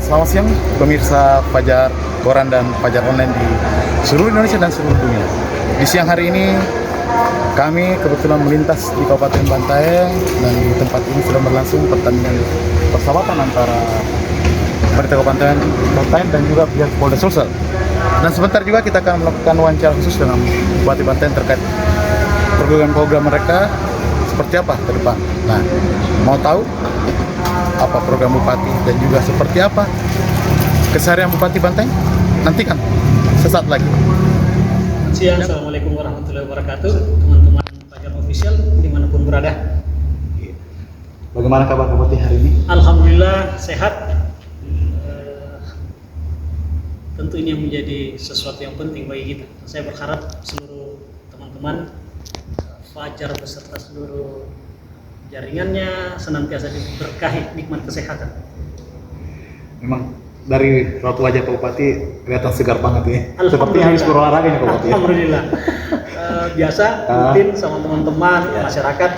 Selamat siang pemirsa Fajar Koran dan Fajar Online di seluruh Indonesia dan seluruh dunia. Di siang hari ini kami kebetulan melintas di Kabupaten Bantaeng dan di tempat ini sedang berlangsung pertandingan persahabatan antara Pemerintah Kabupaten Bantaeng dan juga pihak Polda Sulsel. Dan sebentar juga kita akan melakukan wawancara khusus dengan Bupati Bantaeng terkait program-program mereka seperti apa ke depan. Nah, mau tahu apa program Bupati dan juga seperti apa keseharian Bupati Bantaeng? Nantikan sesaat lagi. Siang, Assalamualaikum warahmatullahi wabarakatuh, teman-teman Fajar Official dimanapun berada. Bagaimana kabar Bupati hari ini? Alhamdulillah sehat. Tentu ini yang menjadi sesuatu yang penting bagi kita. Saya berharap seluruh teman-teman Fajar beserta seluruh jaringannya senantiasa diberkahi nikmat kesehatan. Memang dari raut wajah Pak Bupati kelihatan segar banget ya. Sepertinya habis berolahraga nih Pak Bupati. Alhamdulillah. Biasa rutin sama teman-teman masyarakat.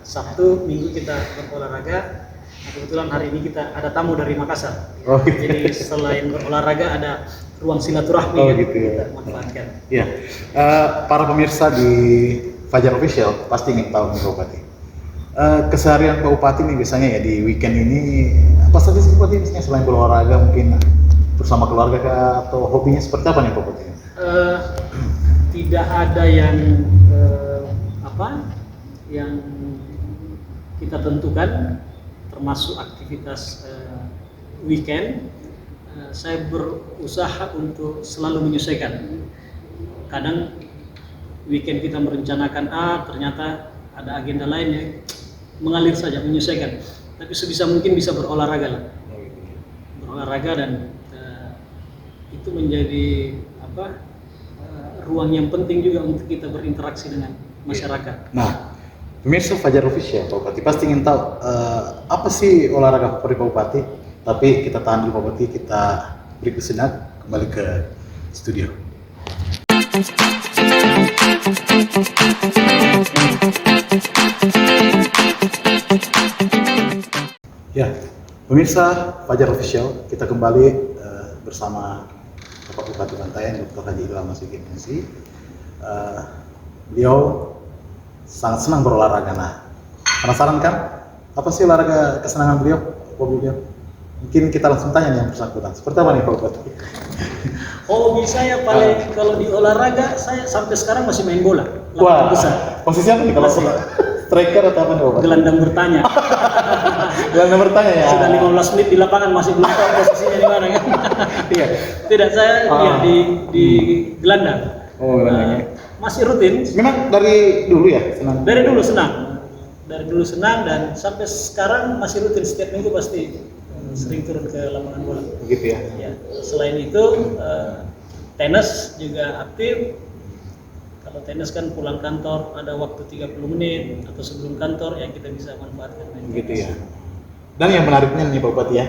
Sabtu, Minggu kita berolahraga. Kebetulan hari ini kita ada tamu dari Makassar. Oh, gitu. Jadi selain berolahraga ada ruang silaturahmi Oh, yang gitu ya. kita manfaatkan. Ya, para pemirsa di Fajar Official pasti ingin tahu nih Pak Bupati. Keseharian Pak Bupati nih biasanya ya di weekend ini apa saja sih Pak Bupati misalnya selain berolahraga mungkin bersama keluarga kah, atau hobinya seperti apa nih Pak Bupati? Tidak ada yang yang kita tentukan, termasuk aktivitas weekend. Saya berusaha untuk selalu menyesuaikan. Kadang weekend kita merencanakan ternyata ada agenda lain yang mengalir saja, menyesuaikan. Tapi sebisa mungkin bisa berolahraga lah. Berolahraga dan itu menjadi ruang yang penting juga untuk kita berinteraksi dengan masyarakat. Nah, pemirsa Fajar Official, Pak Bupati pasti ingin tahu apa sih olahraga favorit Pak Bupati. Tapi kita tahan dulu Pak Bupati, kita break sejenak, kembali ke studio. Ya, pemirsa Fajar Official, kita kembali bersama Bapak Bupati Bantaeng, Dr. Haji Ilham Masuki MC. Beliau sangat senang berolahraga. Nah, penasaran kan? Apa sih olahraga kesenangan beliau? Hobi beliau? Mungkin kita langsung tanya nih yang bersangkutan. Seperti apa nih Pak Bupati? Hobi saya paling kalau di olahraga saya sampai sekarang masih main bola. Wah, Besar. posisi apa nih kalau striker atau apa nih Pak Bupati? Gelandang bertanya. Gelandang bertanya ya. Sudah 15 menit di lapangan masih belum tahu posisinya di mana kan? Iya. Tidak, saya ya di gelandang. Oh, gelandangnya. Masih rutin. Memang dari dulu ya senang. Dari dulu senang. Dari dulu senang dan sampai sekarang masih rutin, setiap minggu pasti sering turun ke lapangan bola. Begitu ya. Ya. Selain itu tenis juga aktif. Kalau tenis kan pulang kantor ada waktu 30 menit atau sebelum kantor yang kita bisa manfaatkan. Begitu ya. Dan yang menariknya nih Pak Bupati ya,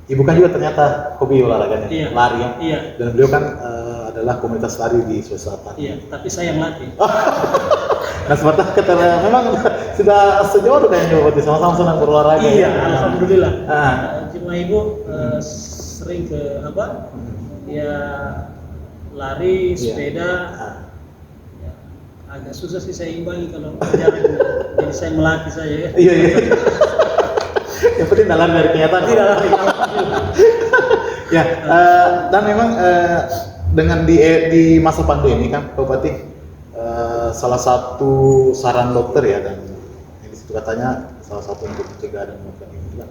Ibu kan juga ternyata hobi olahraganya, Iya. lari ya. Iya. Dan beliau kan adalah komunitas lari di Sulawesi Selatan. Iya, tapi saya yang latih. Nah, seperti kata memang sudah sejauh kayaknya Pak Bupati sama-sama senang berolahraga. Iya, ya. alhamdulillah. Ah. Cuma ibu sering ke ya lari, sepeda. Ya, agak susah sih saya imbangi kalau jalan. Jadi saya melatih saja ya. Iya. Yang penting dalam dari kenyataan. Tidak lari. Ya, dan memang dengan di masa pandemi kan Pak Bupati salah satu saran dokter ya, dan di situ katanya salah satu untuk mencegah dan menekan ini juga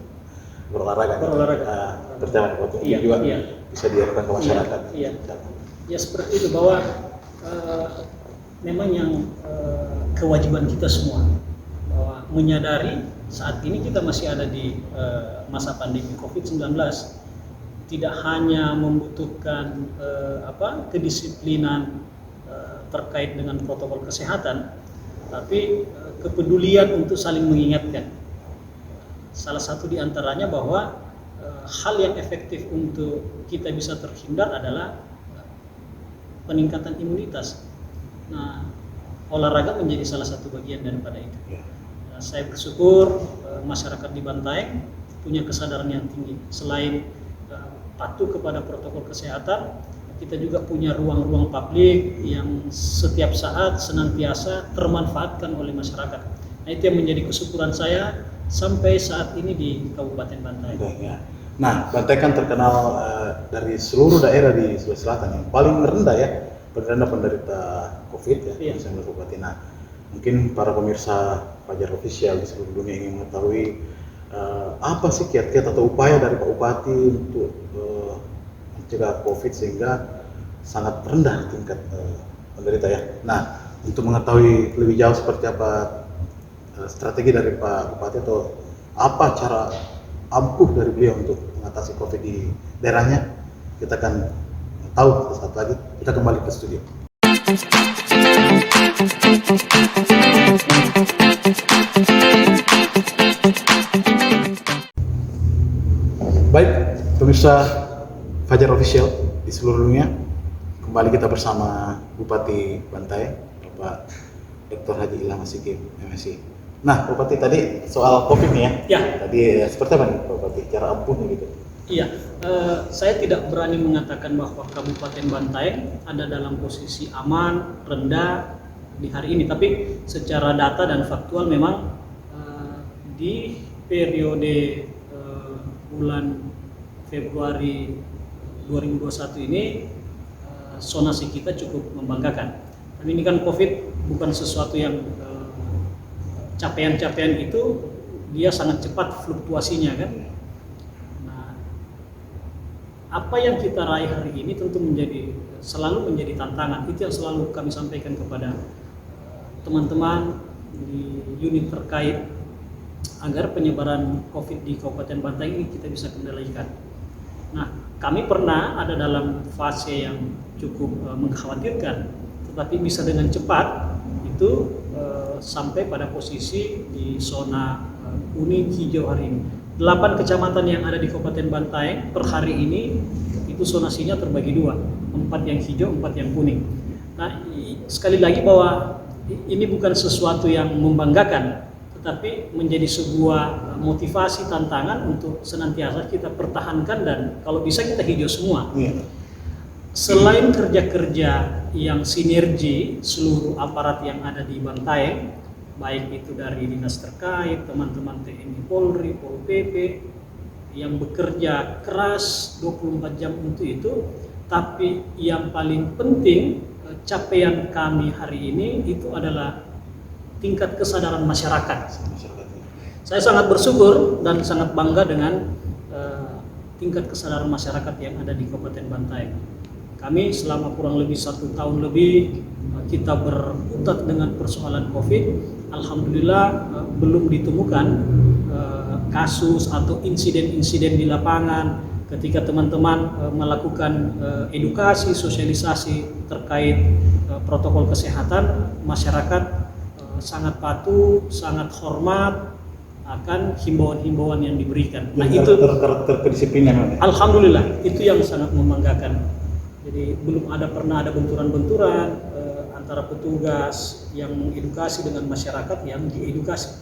berolahraga. Pertama Pak Bupati juga bisa diharapkan ke masyarakat. Iya. Ya seperti itu, bahwa memang yang kewajiban kita semua bahwa menyadari saat ini kita masih ada di masa pandemi COVID-19, tidak hanya membutuhkan kedisiplinan terkait dengan protokol kesehatan, tapi kepedulian untuk saling mengingatkan. Salah satu di antaranya bahwa hal yang efektif untuk kita bisa terhindar adalah peningkatan imunitas. Nah, olahraga menjadi salah satu bagian daripada itu. Saya bersyukur masyarakat di Bantaeng punya kesadaran yang tinggi. Selain patuh kepada protokol kesehatan, kita juga punya ruang-ruang publik yang setiap saat senantiasa termanfaatkan oleh masyarakat. Nah, itu yang menjadi kesyukuran saya sampai saat ini di Kabupaten Bantaeng. Ya. Nah, Bantaeng kan terkenal dari seluruh daerah di Sulawesi Selatan yang paling rendah ya, penderita COVID ya, Iya. 19 kabupaten. Nah, mungkin para pemirsa Fajar Official di seluruh dunia ingin mengetahui apa sih kiat-kiat atau upaya dari Pak Bupati untuk mencegah COVID sehingga sangat rendah tingkat penderita ya. Nah, untuk mengetahui lebih jauh seperti apa strategi dari Pak Bupati atau apa cara ampuh dari beliau untuk mengatasi COVID di daerahnya, kita akan tahu sesaat lagi. Kita kembali ke studio. Baik, pemirsa Fajar Official di seluruh dunia, kembali kita bersama Bupati Bantaeng, Bapak Dr. Haji Ilham Asyikib, MSI. Nah, Bupati tadi soal COVID nih ya. Ya. Tadi seperti apa nih Bupati cara ampuhnya gitu? Iya, saya tidak berani mengatakan bahwa Kabupaten Bantaeng ada dalam posisi aman, rendah di hari ini. Tapi secara data dan faktual memang di periode bulan Februari 2021 ini sonasi kita cukup membanggakan. Tapi ini kan COVID bukan sesuatu yang capaian-capaian itu dia sangat cepat fluktuasinya kan. Nah, apa yang kita raih hari ini tentu selalu menjadi tantangan. Itu yang selalu kami sampaikan kepada teman-teman di unit terkait agar penyebaran COVID di Kabupaten Bantaeng ini kita bisa kendalikan. Nah, kami pernah ada dalam fase yang cukup mengkhawatirkan, tetapi bisa dengan cepat itu sampai pada posisi di zona kuning hijau hari ini. 8 kecamatan yang ada di Kabupaten Bantaeng per hari ini itu zonasinya terbagi 2, 4 yang hijau, 4 yang kuning. Nah, sekali lagi bahwa ini bukan sesuatu yang membanggakan, tetapi menjadi sebuah motivasi tantangan untuk senantiasa kita pertahankan dan kalau bisa kita hijau semua. Selain kerja-kerja yang sinergi seluruh aparat yang ada di Bantaeng, baik itu dari dinas terkait, teman-teman TNI Polri, Pol PP yang bekerja keras 24 jam untuk itu, tapi yang paling penting capaian kami hari ini itu adalah tingkat kesadaran masyarakat. Saya sangat bersyukur dan sangat bangga dengan tingkat kesadaran masyarakat yang ada di Kabupaten Bantaeng. Kami selama kurang lebih 1 tahun lebih kita berkutat dengan persoalan COVID. Alhamdulillah belum ditemukan kasus atau insiden-insiden di lapangan ketika teman-teman melakukan edukasi, sosialisasi terkait protokol kesehatan. Masyarakat sangat patuh, sangat hormat akan himbauan-himbauan yang diberikan. Nah, itu terkedisiplinan. Alhamdulillah, itu yang sangat membanggakan. Jadi belum pernah ada benturan-benturan antara petugas yang mengedukasi dengan masyarakat yang diedukasi.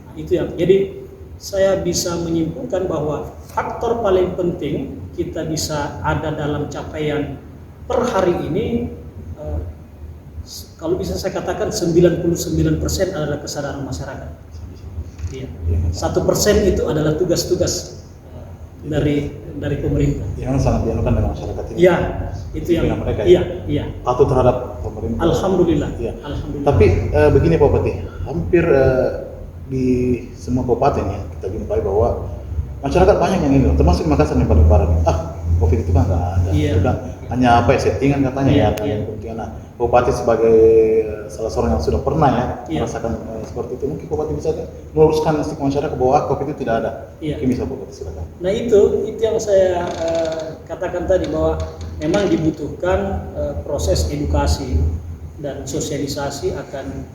Nah, itu yang. Jadi saya bisa menyimpulkan bahwa faktor paling penting kita bisa ada dalam capaian per hari ini, kalau bisa saya katakan 99% adalah kesadaran masyarakat. Iya. 1% itu adalah tugas-tugas dari pemerintah. Yang sangat dianukan dengan masyarakat ini. Iya, itu yang mereka. Iya. Patuh terhadap pemerintah. Alhamdulillah. Ya. Alhamdulillah. Tapi begini Pak Bupati, hampir di semua kabupaten ya kita jumpai bahwa masyarakat banyak yang ini, termasuk Makassar yang paling parah. COVID itu kan nggak ada. Iya. Sudah hanya settingan katanya Iya, ya. iya. Nah, Bupati sebagai salah seorang yang sudah pernah ya Iya. merasakan seperti itu, mungkin Bupati bisa meluruskan stigma masyarakat bahwa COVID itu tidak ada. Iya. Mungkin bisa Bupati silakan. Nah, itu yang saya katakan tadi bahwa memang dibutuhkan proses edukasi dan sosialisasi akan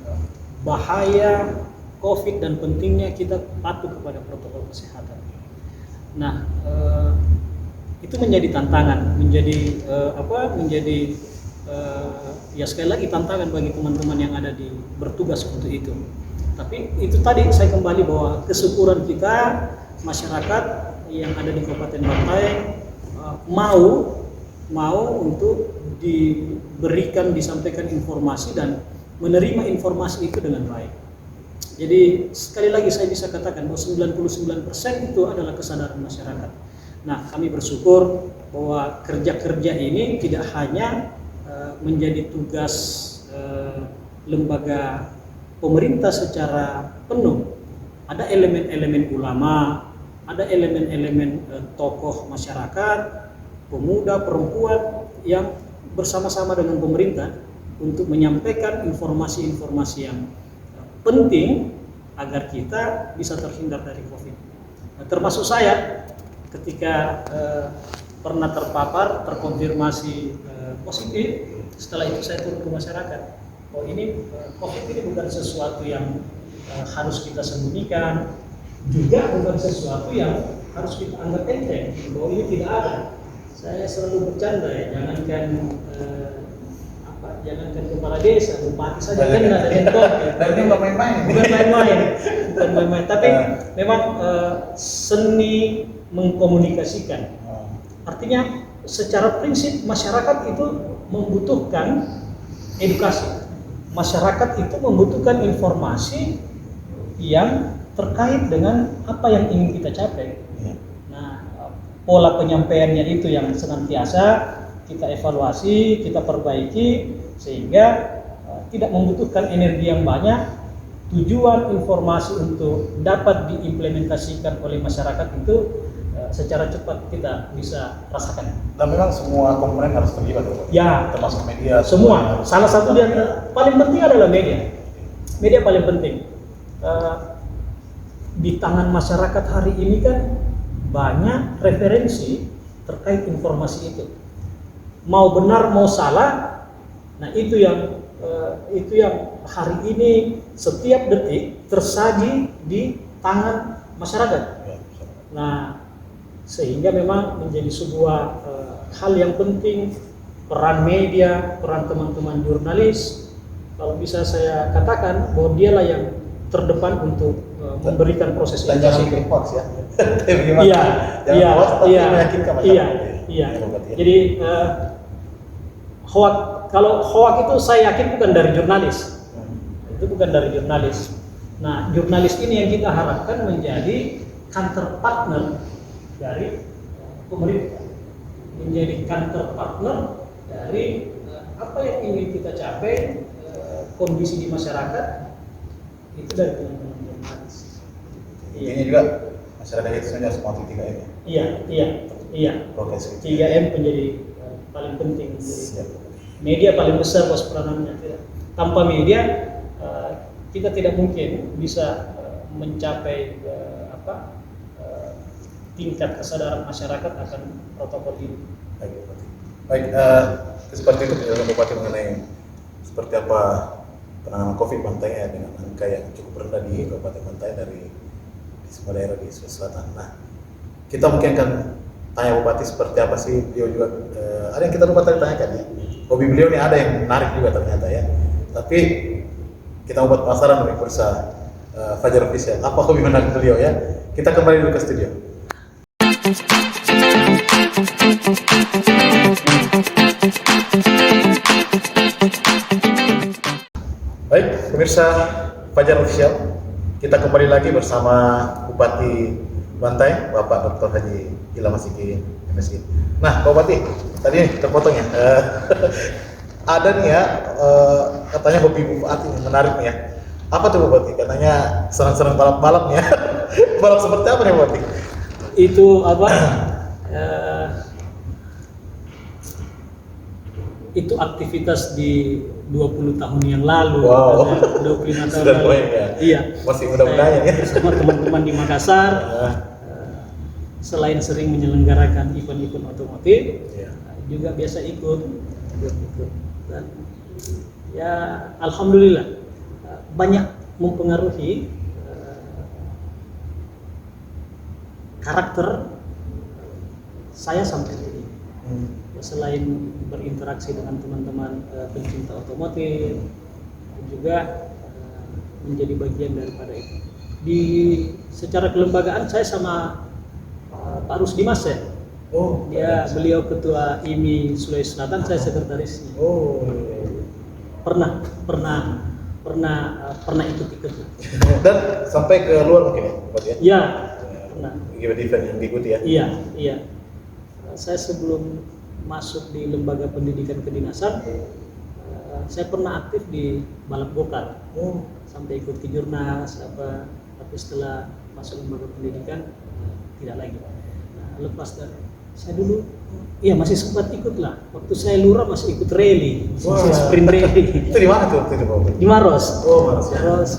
bahaya COVID dan pentingnya kita patuh kepada protokol kesehatan. Nah, itu menjadi tantangan, ya sekali lagi tantangan bagi teman-teman yang ada bertugas untuk itu. Tapi itu tadi saya kembali bahwa kesyukuran kita masyarakat yang ada di Kabupaten Bantaeng mau untuk disampaikan informasi dan menerima informasi itu dengan baik. Jadi sekali lagi saya bisa katakan bahwa 99% itu adalah kesadaran masyarakat. Nah, kami bersyukur bahwa kerja-kerja ini tidak hanya menjadi tugas lembaga pemerintah secara penuh. Ada elemen-elemen ulama, ada elemen-elemen tokoh masyarakat, pemuda, perempuan yang bersama-sama dengan pemerintah untuk menyampaikan informasi-informasi yang penting agar kita bisa terhindar dari COVID. Nah, termasuk saya ketika pernah terkonfirmasi positif, setelah itu saya turun ke masyarakat. Oh, ini COVID ini bukan sesuatu yang harus kita sembunyikan, juga bukan sesuatu yang harus kita anggap enteng. Bahwa ini tidak ada. Saya selalu bercanda ya, jangankan kepala desa, bupati saja kena dengan COVID. Dan ini nggak main-main. Bukan main-main. Tapi memang seni mengkomunikasikan. Artinya secara prinsip masyarakat itu membutuhkan edukasi. Masyarakat itu membutuhkan informasi yang terkait dengan apa yang ingin kita capai. Nah, pola penyampaiannya itu yang senantiasa kita evaluasi, kita perbaiki sehingga tidak membutuhkan energi yang banyak. Tujuan informasi untuk dapat diimplementasikan oleh masyarakat itu secara cepat kita bisa rasakan. Dan memang semua komponen harus terlibat, ya, termasuk media. Semua. Salah satu yang paling penting adalah media. Media paling penting. Di tangan masyarakat hari ini kan banyak referensi terkait informasi itu. Mau benar mau salah, nah itu yang hari ini setiap detik tersaji di tangan masyarakat. Nah, sehingga memang menjadi sebuah hal yang penting, peran media, peran teman-teman jurnalis. Kalau bisa saya katakan bahwa dialah yang terdepan untuk memberikan proses dan edukasi. jangan hoax ya. Iya. Jadi kalau hoax itu saya yakin bukan dari jurnalis. Itu bukan dari jurnalis. Nah, jurnalis ini yang kita harapkan menjadi counterpartner dari pemerintah, menjadi counterpartner dari apa yang ingin kita capai, kondisi di masyarakat itu dari teman-teman jurnalis. Ini juga masyarakat itu sebenarnya semua 3M ya. Iya. Progres 3M menjadi paling penting. Media paling besar peranannya. Tanpa media kita tidak mungkin bisa mencapai tingkat kesadaran masyarakat akan protokol ini. Baik, seperti itu penjelasan Bupati mengenai seperti apa penanganan COVID Bantaeng ya, dengan angka yang cukup rendah di Kabupaten Bantaeng dari semua daerah di Sulawesi Selatan. Nah, kita mungkin akan tanya Bupati seperti apa sih beliau juga. Ada yang kita lupa tadi tanyakan ya. Hobi beliau ini ada yang menarik juga ternyata ya. Tapi kita buat pasaran dari Bursa Fajar Official. Apa hobi menarik beliau ya? Kita kembali dulu ke studio. Baik, pemirsa Fajar Official, kita kembali lagi bersama Bupati Bantaeng, Bapak Dr. Haji Ilham Masyiki, MSI. Nah, Pak Bupati, tadi terpotong ya. Ada nih ya, katanya hobi Bupati menarik nih ya. Apa tuh Bupati? Katanya senang-senang balap-balap nih ya. Balap seperti apa nih Bupati? Itu itu aktivitas di 20 tahun yang lalu. Wow. 25 tahun Sudah lalu. ya. Iya. Masih muda-mudanya ya. Bersama teman-teman di Makassar, selain sering menyelenggarakan event-event otomotif, juga biasa ikut. Dan ya alhamdulillah banyak mempengaruhi karakter saya sampai hari ini. Selain berinteraksi dengan teman-teman pencinta otomotif, juga menjadi bagian daripada itu. Di secara kelembagaan saya sama Pak Rusdimas ya. Oh, Beliau ketua IMI Sulawesi Selatan, saya sekretarisnya. Oh. Pernah ikut-ikut. Dan sampai ke luar mungkin ya, Pak ya? Iya, pernah. Event yang diikuti ya? Iya. Saya sebelum masuk di lembaga pendidikan kedinasan, saya pernah aktif di balap gokar. Oh. Sampai ikut kejurnas tapi setelah masuk lembaga pendidikan tidak lagi. Nah, lepas dari saya dulu masih sempat ikut lah. Waktu saya lurah masih ikut rally, masih sprint rally. Itu di mana tuh waktu itu Pak? Di Maros. Oh, Maros. Terus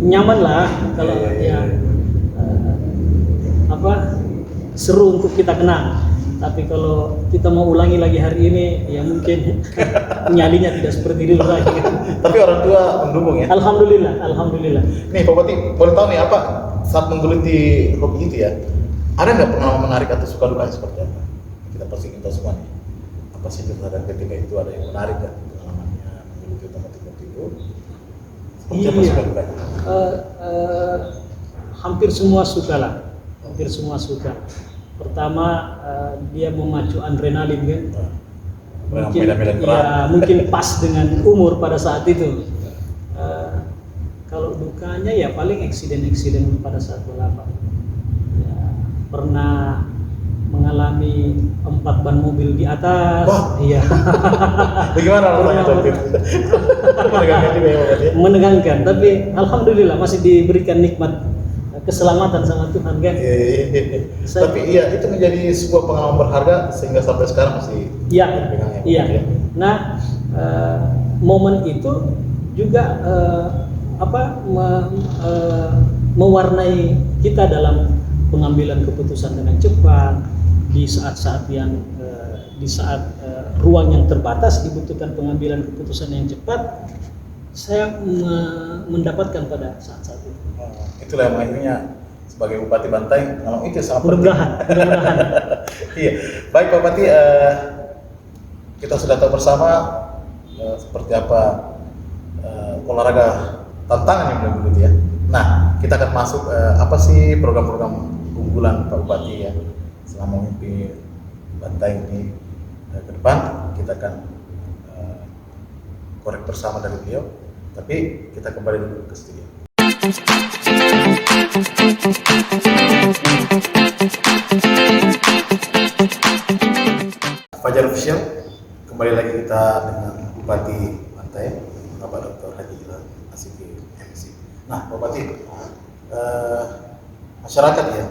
nyaman lah kalau seru untuk kita kenang. Tapi kalau kita mau ulangi lagi hari ini, ya mungkin nyalinya tidak seperti dulu lagi. Tapi orang tua mendukung ya? Alhamdulillah. Nih Pak Bupati, boleh tahu nih apa saat menggeluti hobi itu ya? Ada nggak pengalaman menarik atau suka duka seperti apa? Kita pasti ingin tahu semua nih. Apa sih terhadap ketika itu ada yang menarik kan pengalamannya menggeluti otomotif itu? Seperti apa suka dukanya? Hampir semua suka. Pertama dia memacu adrenalin kan. Mungkin pas dengan umur pada saat itu. Kalau dukanya ya paling eksiden pada saat balapan. Ya, pernah mengalami 4 ban mobil di atas. Wah. Iya. Bagaimana rasanya waktu itu? Menegangkan juga ya Pak Bupati? Menegangkan, tapi alhamdulillah masih diberikan nikmat keselamatan sama Tuhan kan. Tapi itu menjadi sebuah pengalaman berharga sehingga sampai sekarang masih dipegangnya. Iya. Nah, momen itu juga mewarnai kita dalam pengambilan keputusan dengan cepat di saat-saat ruang yang terbatas dibutuhkan pengambilan keputusan yang cepat. Saya mendapatkan pada saat-saat itu. Itulah yang akhirnya sebagai Bupati Bantaeng memang itu sangat Mudah-mudahan. Iya, baik Pak Bupati, kita sudah tahu bersama seperti apa olahraga tantangan yang begitu ya. Nah, kita akan masuk apa sih program-program unggulan Pak Bupati ya selama memimpin Bantaeng ini ke depan. Kita akan korek bersama dari beliau, tapi kita kembali dulu ke studio. Fajar Official, kembali lagi kita dengan Bupati Bantaeng, Bapak Dr. Haji Ilham Asyikin MC. Nah, Pak Bupati, masyarakat ya,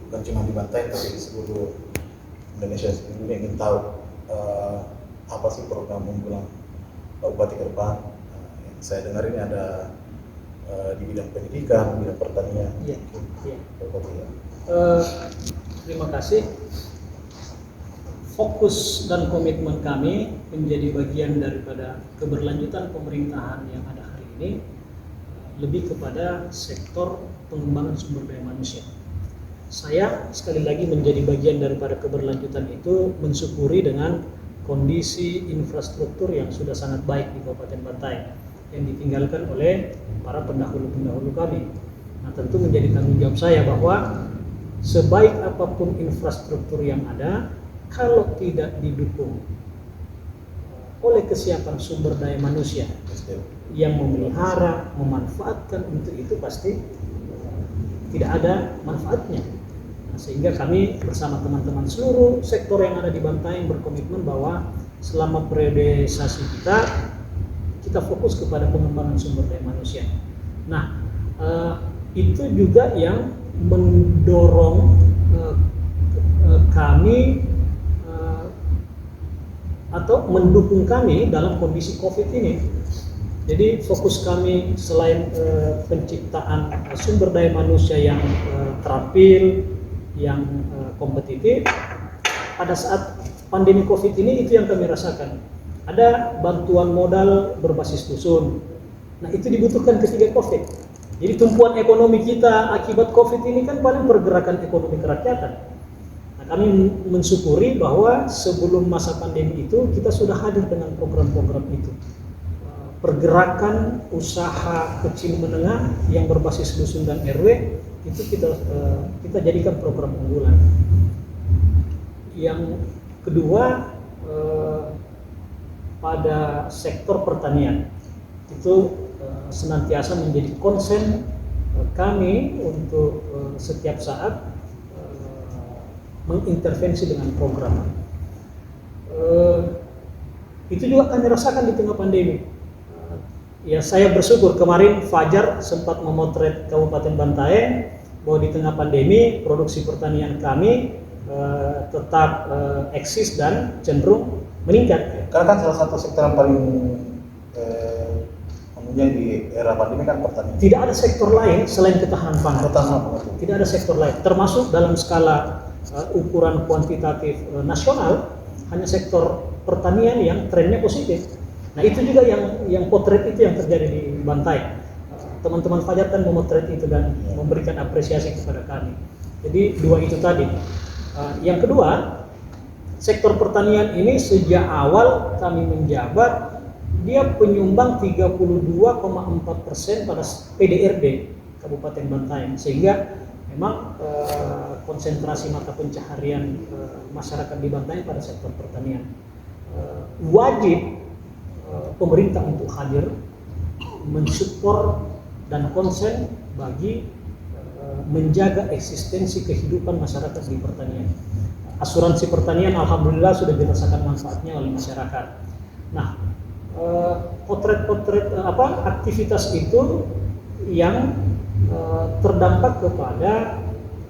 bukan cuma di Bantaeng tapi di seluruh Indonesia sendiri ingin tahu apa sih program unggulan Pak Bupati ke depan. Yang saya dengar ini ada di bidang pendidikan, bidang pertanian. Iya. Ya. Terima kasih. Fokus dan komitmen kami menjadi bagian daripada keberlanjutan pemerintahan yang ada hari ini lebih kepada sektor pengembangan sumber daya manusia. Saya sekali lagi menjadi bagian daripada keberlanjutan itu mensyukuri dengan kondisi infrastruktur yang sudah sangat baik di Kabupaten Bantaeng yang ditinggalkan oleh para pendahulu-pendahulu kami. Nah, tentu menjadi tanggung jawab saya bahwa sebaik apapun infrastruktur yang ada, kalau tidak didukung oleh kesiapan sumber daya manusia yang memelihara, memanfaatkan untuk itu, pasti tidak ada manfaatnya. Nah, sehingga kami bersama teman-teman seluruh sektor yang ada di Bantaeng berkomitmen bahwa selama periodisasi kita fokus kepada pengembangan sumber daya manusia. Nah, itu juga yang mendorong kami atau mendukung kami dalam kondisi COVID ini. Jadi fokus kami selain penciptaan sumber daya manusia yang terampil, yang kompetitif, pada saat pandemi COVID ini itu yang kami rasakan. Ada bantuan modal berbasis dusun. Nah, itu dibutuhkan ketika COVID. Jadi tumpuan ekonomi kita akibat COVID ini kan paling pergerakan ekonomi kerakyatan. Nah, kami mensyukuri bahwa sebelum masa pandemi itu kita sudah hadir dengan program-program itu. Pergerakan usaha kecil menengah yang berbasis dusun dan RW itu kita jadikan program unggulan. Yang kedua, pada sektor pertanian itu senantiasa menjadi konsen kami untuk setiap saat mengintervensi dengan program. Itu juga kami rasakan di tengah pandemi. Ya, saya bersyukur kemarin Fajar sempat memotret Kabupaten Bantaeng bahwa di tengah pandemi produksi pertanian kami tetap eksis dan cenderung meningkat. Karena kan salah satu sektor yang paling di era pandemi kan pertanian. Tidak ada sektor lain selain ketahanan pangan. Tidak ada sektor lain, termasuk dalam skala ukuran kuantitatif nasional, hanya sektor pertanian yang trennya positif. Nah, itu juga yang potret itu yang terjadi di Bantaeng. Teman-teman Fajar kan memotret itu dan memberikan apresiasi kepada kami. Jadi dua itu tadi. Yang kedua, sektor pertanian ini sejak awal kami menjabat dia penyumbang 32,4% pada PDRB Kabupaten Bantaeng, sehingga memang konsentrasi mata pencaharian masyarakat di Bantaeng pada sektor pertanian. Wajib pemerintah untuk hadir mensupport dan konsen bagi menjaga eksistensi kehidupan masyarakat di pertanian. Asuransi pertanian alhamdulillah sudah dirasakan manfaatnya oleh masyarakat. Nah, potret-potret aktivitas itu yang terdampak kepada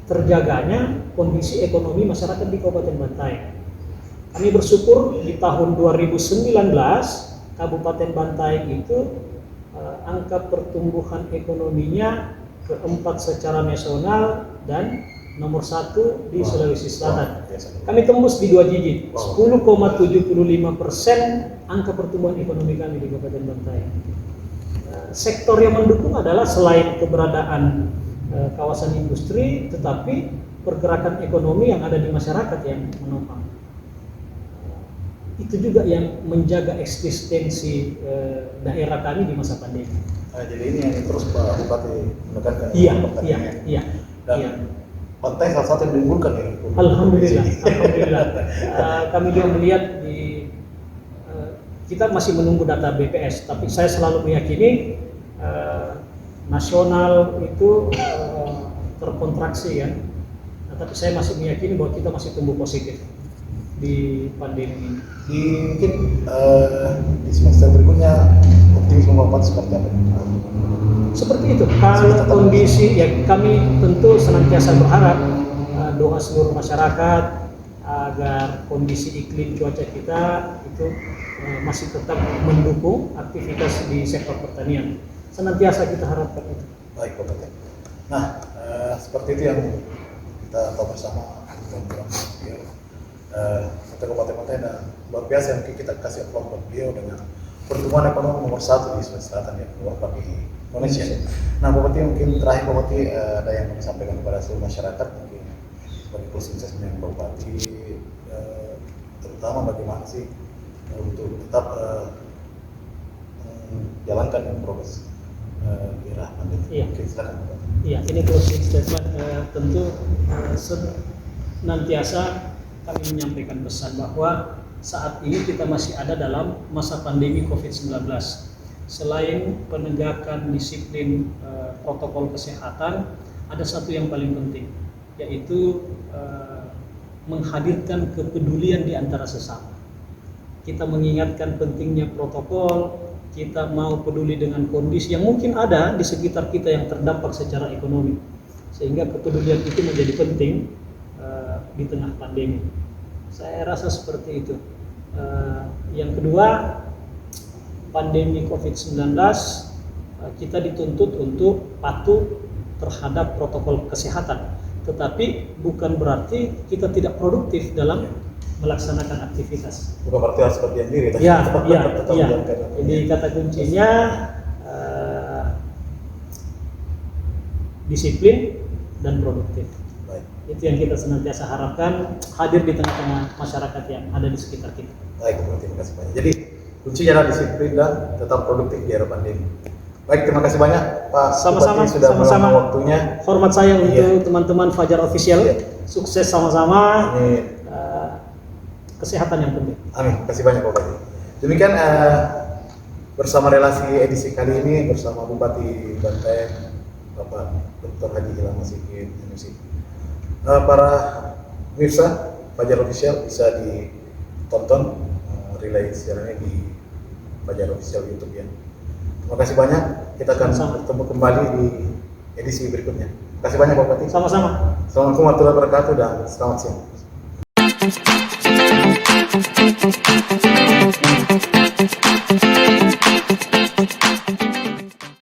terjaganya kondisi ekonomi masyarakat di Kabupaten Bantaeng. Kami bersyukur di tahun 2019 Kabupaten Bantaeng itu angka pertumbuhan ekonominya keempat secara nasional dan nomor 1 di Sulawesi Selatan. Kami tembus di 2 digit, 10,75% angka pertumbuhan ekonomi kami di Kabupaten Bantaeng. Sektor yang mendukung adalah selain keberadaan kawasan industri, tetapi pergerakan ekonomi yang ada di masyarakat yang menopang. Itu juga yang menjaga eksistensi daerah kami di masa pandemi. Jadi ini yang terus Pak Bupati menekankan. Iya. Bantaeng salah satu yang diunggulkan ya. Alhamdulillah. Kami juga melihat kita masih menunggu data BPS, tapi saya selalu meyakini nasional itu terkontraksi ya. Tapi saya masih meyakini bahwa kita masih tumbuh positif di pandemi ini. Mungkin di semester berikutnya optimisme Bapak seperti apa? Seperti itu. Kalau kondisi ya kami tentu senantiasa berharap doa seluruh masyarakat agar kondisi iklim cuaca kita itu masih tetap mendukung aktivitas di sektor pertanian. Senantiasa kita harapkan itu. Baik, Bapak. Nah, seperti itu yang kita tahu bersama program beliau. Kabupaten Bantaeng dan luar biasa yang kita kasih aplaus buat beliau dengan pertumbuhan ekonomi nomor 1 di Sulawesi Selatan yang luar bagi Indonesia. Nah, Bupati mungkin terakhir Bupati ada yang mau disampaikan kepada seluruh masyarakat mungkin bagi closing statement Bupati terutama bagaimana sih untuk tetap menjalankan progres di era pandemi. Iya. Oke, silakan Bupati. Iya, ini closing statement tentu senantiasa kami menyampaikan pesan bahwa saat ini kita masih ada dalam masa pandemi COVID-19. Selain penegakan disiplin protokol kesehatan, ada satu yang paling penting, yaitu menghadirkan kepedulian di antara sesama. Kita mengingatkan pentingnya protokol, kita mau peduli dengan kondisi yang mungkin ada di sekitar kita yang terdampak secara ekonomi. Sehingga kepedulian itu menjadi penting di tengah pandemi. Saya rasa seperti itu. Yang kedua, pandemi COVID-19 kita dituntut untuk patuh terhadap protokol kesehatan, tetapi bukan berarti kita tidak produktif dalam melaksanakan aktivitas. Bukan berarti harus berdiam diri. Iya. Jadi kata kuncinya disiplin dan produktif. Baik. Itu yang kita senantiasa harapkan, hadir di tengah-tengah masyarakat yang ada di sekitar kita. Baik, terima kasih banyak. Jadi kuncinya adalah disiplin dan tetap produktif di era pandemi. Baik, terima kasih banyak Pak Sama-sama, Bupati sudah sama-sama. meluangkan waktunya. Hormat saya Iya. untuk teman-teman Fajar Official. Iya. Sukses sama-sama. Amin. Kesehatan yang penting. Amin. Terima kasih banyak Pak Bupati. Demikian bersama relasi edisi kali ini bersama Bupati Bantaeng Bapak Dr. Haji Ilham Sigit MC. Para pemirsa Fajar Official bisa ditonton relay siarannya di Fajar Official YouTube ya. Terima kasih banyak. Kita akan bertemu kembali di edisi berikutnya. Terima kasih banyak Pak Bupati. Sama-sama. Assalamualaikum warahmatullahi wabarakatuh dan selamat siang.